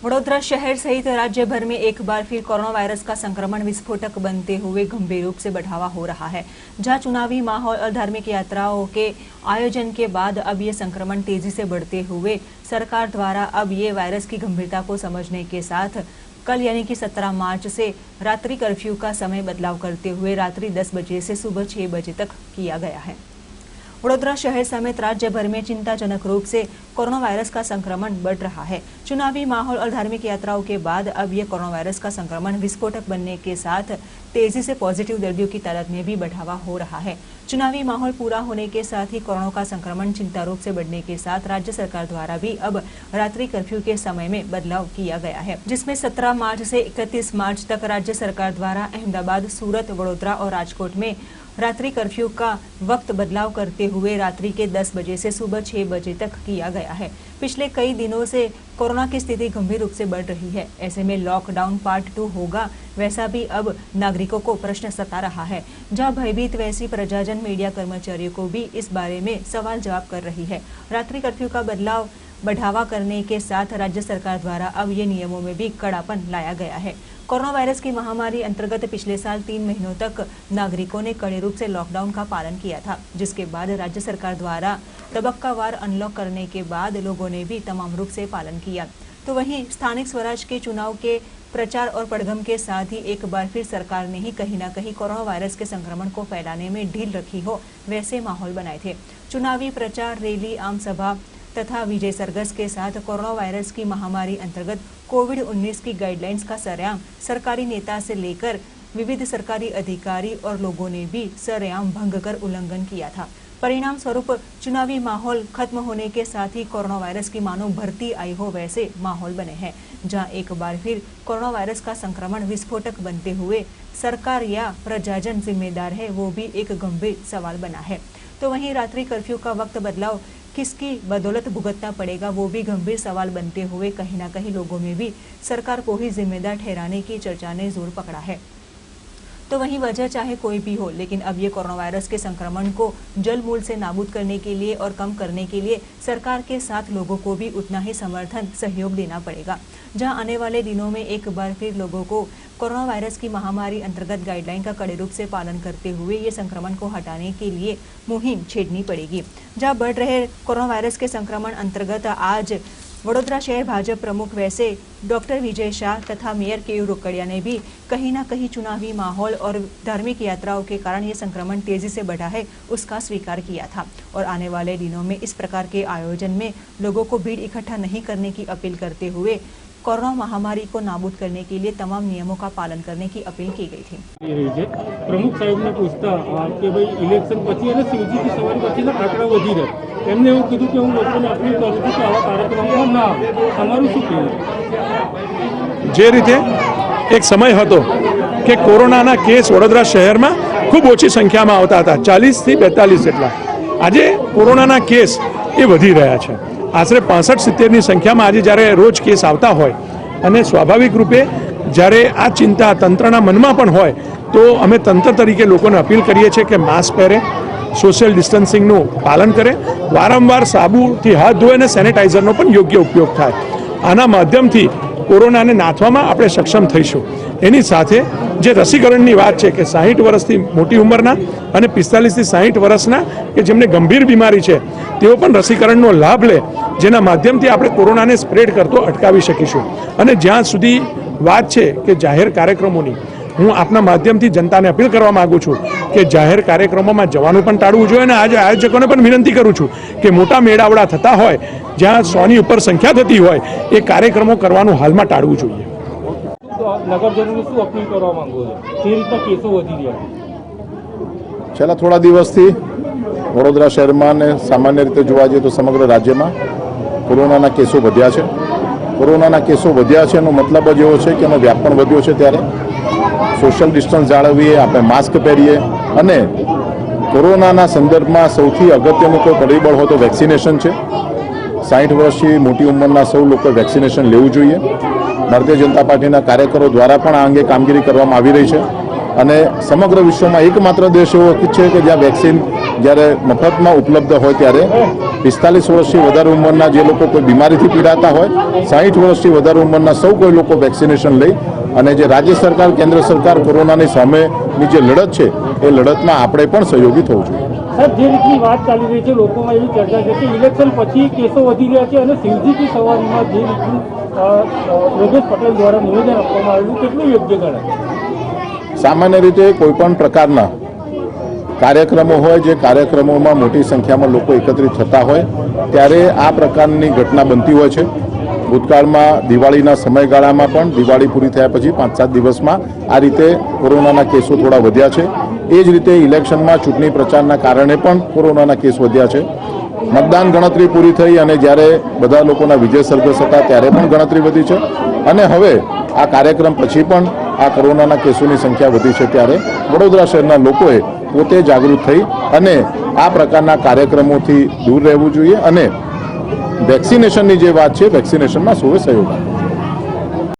वडोदरा शहर सहित राज्य भर में एक बार फिर कोरोना वायरस का संक्रमण विस्फोटक बनते हुए गंभीर रूप से बढ़ावा हो रहा है। जहां चुनावी माहौल और धार्मिक यात्राओं के आयोजन के बाद अब ये संक्रमण तेजी से बढ़ते हुए सरकार द्वारा अब ये वायरस की गंभीरता को समझने के साथ कल यानी कि 17 मार्च से रात्रि कर्फ्यू का समय बदलाव करते हुए रात्रि 10 बजे से सुबह 6 बजे तक किया गया है। वडोदरा शहर समेत राज्य भर में चिंताजनक रूप से कोरोना वायरस का संक्रमण बढ़ रहा है। चुनावी माहौल और धार्मिक यात्राओं के बाद अब ये कोरोना वायरस का संक्रमण विस्फोटक बनने के साथ तेजी से पॉजिटिव दर्दियों की तादाद में भी बढ़ावा हो रहा है। चुनावी माहौल पूरा होने के साथ ही कोरोना का संक्रमण चिंता रूप से बढ़ने के साथ राज्य सरकार द्वारा भी अब रात्रि कर्फ्यू के समय में बदलाव किया गया है, जिसमें 17 मार्च से 31 मार्च तक राज्य सरकार द्वारा अहमदाबाद, सूरत, वडोदरा और राजकोट में रात्रि कर्फ्यू का वक्त बदलाव करते हुए रात्रि के 10 बजे से सुबह 6 बजे तक किया गया है। पिछले कई दिनों से कोरोना की स्थिति गंभीर रूप से बढ़ रही है। ऐसे में लॉकडाउन पार्ट 2 होगा, वैसा भी अब नागरिकों को प्रश्न सता रहा है। जहां भयभीत वैसी प्रजाजन मीडिया कर्मचारियों को भी इस बारे में सवाल जवाब कर रही है। रात्रि कर्फ्यू का बदलाव बढ़ावा करने के साथ राज्य सरकार द्वारा अब ये नियमों में भी कड़ापन लाया गया है। कोरोना वायरस की महामारी अंतर्गत पिछले साल 3 महीनों तक नागरिकों ने कड़े रूप से लॉकडाउन का पालन किया था, जिसके बाद राज्य सरकार द्वारा तबक्कावार अनलॉक करने के बाद लोगों ने भी तमाम रूप से पालन किया। तो वहीं स्थानिक स्वराज के चुनाव के प्रचार और पड़घम के साथ ही एक बार फिर सरकार ने ही कहीं न कहीं कोरोना वायरस के संक्रमण को फैलाने में ढील रखी हो वैसे माहौल बनाए थे। चुनावी प्रचार, रैली, आम सभा तथा विजय सरघस के साथ कोरोना वायरस की महामारी अंतर्गत कोविड-19 की गाइडलाइंस का सरेआम सरकारी नेता से लेकर विविध सरकारी अधिकारी और लोगों ने भी सरेआम भंग कर उल्लंघन किया था। परिणाम स्वरूप चुनावी माहौल खत्म होने के साथ ही कोरोना वायरस की मानो भर्ती आई हो वैसे माहौल बने हैं, जहां एक बार फिर कोरोना वायरस का संक्रमण विस्फोटक बनते हुए सरकार या प्रजाजन जिम्मेदार है, वो भी एक गंभीर सवाल बना है। तो वहीं रात्रि कर्फ्यू का वक्त बदलाव किसकी बदौलत भुगतना पड़ेगा, वो भी गंभीर सवाल बनते हुए कहीं ना कहीं लोगों में भी सरकार को ही जिम्मेदार ठहराने की चर्चा ने जोर पकड़ा है। तो वहीं वजह चाहे कोई भी हो, लेकिन अब ये कोरोना वायरस के संक्रमण को जड़ मूल से नाबूद करने के लिए और कम करने के लिए सरकार के साथ लोगों को भी उतना ही समर्थन सहयोग देना पड़ेगा। जहां आने वाले दिनों में एक बार फिर लोगों को कोरोना वायरस की महामारी अंतर्गत गाइडलाइन का कड़े रूप से पालन करते हुए ये संक्रमण को हटाने के लिए मुहिम छेड़नी पड़ेगी। जहां बढ़ रहे कोरोना वायरस के संक्रमण अंतर्गत आज वडोदरा शहर भाजपा प्रमुख वैसे डॉक्टर विजय शाह तथा मेयर केयू रोकड़िया ने भी कहीं ना कहीं चुनावी माहौल और धार्मिक यात्राओं के कारण ये संक्रमण तेजी से बढ़ा है, उसका स्वीकार किया था और आने वाले दिनों में इस प्रकार के आयोजन में लोगों को भीड़ इकट्ठा नहीं करने की अपील करते हुए कोरोना महामारी को नाबूद करने के लिए तमाम नियमों का पालन करने की अपील की गई थी। प्रमुख साहब ने पूछता कि भाई इलेक्शन पची है शिवजी की सवारी पची आंकड़ा वधी रहे એમને એવું કીધું કે હું લોકોને અપીલ કરું છું કે આવા કાર્યક્રમોમાં ના આવે। તમારું શું કહેવું? જે રીતે એક સમય હતો કે કોરોનાના કેસ વડોદરા શહેરમાં ખૂબ ઓછી સંખ્યામાં આવતા હતા, 40 થી 42 જેટલા, આજે કોરોનાના કેસ એ વધી રહ્યા છે। આશરે 65-70ની સંખ્યામાં આજે જ્યારે રોજ કેસ આવતા હોય અને સ્વાભાવિક રૂપે જ્યારે આ ચિંતા તંત્રના મનમાં પણ હોય તો અમે તંત્ર તરીકે લોકોને અપીલ કરીએ છીએ કે માસ્ક પહેરે, સોશિયલ ડિસ્ટન્સિંગનું પાલન કરે, વારંવાર સાબુથી હાથ ધોવે અને સેનિટાઈઝરનો પણ યોગ્ય ઉપયોગ થાય। આના માધ્યમથી કોરોનાને નાથવામાં આપણે સક્ષમ થઈશું। એની સાથે જે રસીકરણની વાત છે કે 60 વર્ષથી મોટી ઉંમરના અને 45 થી 60 વર્ષના કે જેમને ગંભીર બીમારી છે તેઓ પણ રસીકરણનો લાભ લે, જેના માધ્યમથી આપણે કોરોનાને સ્પ્રેડ કરતો અટકાવી શકીશું। અને જ્યાં સુધી વાત છે કે જાહેર કાર્યક્રમોની, હું આપના માધ્યમથી જનતાને અપીલ કરવા માંગુ છું કે જાહેર કાર્યક્રમોમાં જવાનું પણ ટાળવું જોઈએ અને આજે આયોજકોને પણ વિનંતી કરું છું કે મોટા મેળાવડા થતા હોય જ્યાં 100ની ઉપર સંખ્યા થતી હોય એ કાર્યક્રમો કરવાનું હાલમાં ટાળવું જોઈએ। નગરજનોને શું અપીલ કરવા માંગો છો? જે રીતના કેસો વધી રહ્યા છે છેલ્લા થોડા દિવસથી વડોદરા શહેરમાં અને સામાન્ય રીતે જોવા જઈએ તો સમગ્ર રાજ્યમાં કોરોનાના કેસો વધ્યા છે। કોરોનાના કેસો વધ્યા છે એનો મતલબ જ એવો છે કે એનો વ્યાપ પણ વધ્યો છે। ત્યારે સોશિયલ ડિસ્ટન્સ જાળવીએ, આપણે માસ્ક પહેરીએ અને કોરોનાના સંદર્ભમાં સૌથી અગત્યનું કોઈ પરિબળ હોય તો વેક્સિનેશન છે। 60 વર્ષથી મોટી ઉંમરના સૌ લોકોએ વેક્સિનેશન લેવું જોઈએ। ભારતીય જનતા પાર્ટીના કાર્યકરો દ્વારા પણ આ અંગે કામગીરી કરવામાં આવી રહી છે। અને સમગ્ર વિશ્વમાં એકમાત્ર દેશ એવો છે કે જ્યાં વેક્સિન જ્યારે મફતમાં ઉપલબ્ધ હોય ત્યારે 45 વર્ષથી વધારે ઉંમરના જે લોકો કોઈ બીમારીથી પીડાતા હોય, 60 વર્ષથી વધારે ઉંમરના સૌ કોઈ લોકો વેક્સિનેશન લઈ અને જે રાજ્ય સરકાર, કેન્દ્ર સરકાર કોરોનાની સામેની જે લડત છે એ લડતમાં આપણે પણ સહયોગી થવું જોઈએ. સાહેબ, જે રીતની વાત ચાલી રહી છે, લોકોમાં એવી ચર્ચા છે કે ઇલેક્શન પછી કેસો વધી રહ્યા છે અને શિવજીની સવારીમાં જે રીતનું યોગેશ પટેલ દ્વારા નિવેદન આપવામાં આવેલું કેટલું યોગ્ય ગણાય? સામાન્ય રીતે કોઈ પણ પ્રકારના કાર્યક્રમો હોય, જે કાર્યક્રમોમાં મોટી સંખ્યામાં લોકો એકત્રિત થતા હોય ત્યારે આ પ્રકારની ઘટના બનતી હોય છે. ભૂતકાળમાં દિવાળીના સમયગાળામાં પણ દિવાળી પૂરી થયા પછી 5-7 દિવસમાં આ રીતે કોરોનાના કેસો થોડા વધ્યા છે. એ જ રીતે ઇલેક્શનમાં ચૂંટણી પ્રચારના કારણે પણ કોરોનાના કેસ વધ્યા છે. મતદાન ગણતરી પૂરી થઈ અને જ્યારે બધા લોકોના વિજય સરઘસ હતા ત્યારે પણ ગણતરી વધી છે અને હવે આ કાર્યક્રમ પછી પણ આ કોરોનાના કેસોની સંખ્યા વધી છે. ત્યારે વડોદરા શહેરના લોકોએ પોતે જાગૃત થઈ અને આ પ્રકારના કાર્યક્રમોથી દૂર રહેવું જોઈએ અને વેક્સિનેશનની જે વાત છે, વેક્સિનેશનમાં સૌએ સહયોગ આપવો.